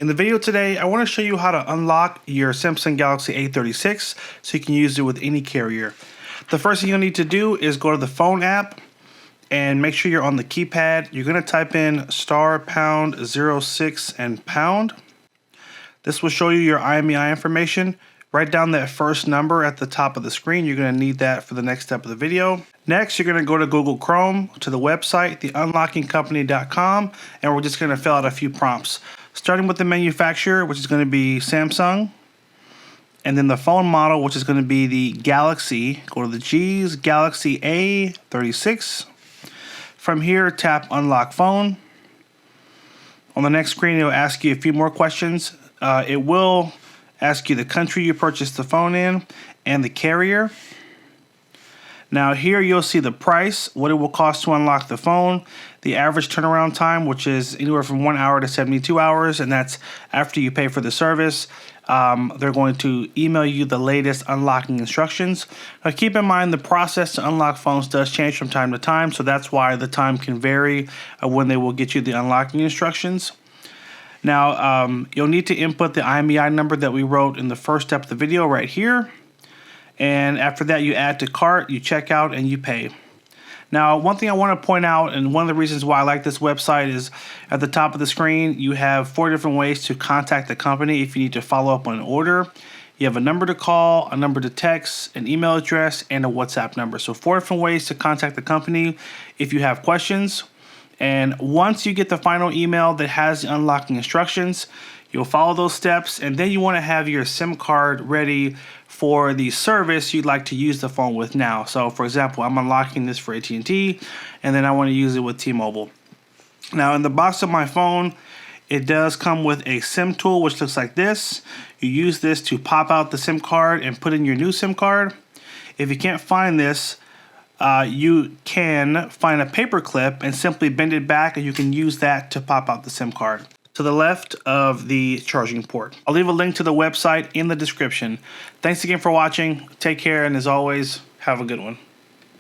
In the video today, I want to show you how to unlock your Samsung Galaxy A36 so you can use it with any carrier. The first thing you'll need to do is go to the phone app and make sure you're on the keypad. You're going to type in *#06 and pound. This will show you your IMEI information. Write down that first number at the top of the screen. You're going to need that for the next step of the video. Next, you're going to go to Google Chrome, to the website, theunlockingcompany.com, and we're just going to fill out a few prompts. Starting with the manufacturer, which is going to be Samsung, and then the phone model, which is going to be the Galaxy. Go to the G's, Galaxy A36. From here, tap Unlock Phone. On the next screen, it will ask you a few more questions. It will ask you the country you purchased the phone in and the carrier. Now here you'll see the price, what it will cost to unlock the phone, the average turnaround time, which is anywhere from 1 hour to 72 hours, and that's after you pay for the service. They're going to email you the latest unlocking instructions. Now keep in mind the process to unlock phones does change from time to time, so that's why the time can vary when they will get you the unlocking instructions. Now you'll need to input the IMEI number that we wrote in the first step of the video right here. And after that, you add to cart, you check out, and you pay. Now, one thing I want to point out, and one of the reasons why I like this website, is at the top of the screen, you have 4 different ways to contact the company if you need to follow up on an order. You have a number to call, a number to text, an email address, and a WhatsApp number. So 4 different ways to contact the company if you have questions. And once you get the final email that has the unlocking instructions, you'll follow those steps, and then you want to have your SIM card ready for the service you'd like to use the phone with now. So for example, I'm unlocking this for AT&T, and then I want to use it with T-Mobile. Now in the box of my phone, it does come with a SIM tool, which looks like this. You use this to pop out the SIM card and put in your new SIM card. If you can't find this, you can find a paper clip and simply bend it back, and you can use that to pop out the SIM card to the left of the charging port. I'll leave a link to the website in the description. Thanks again for watching. Take care, and as always, have a good one.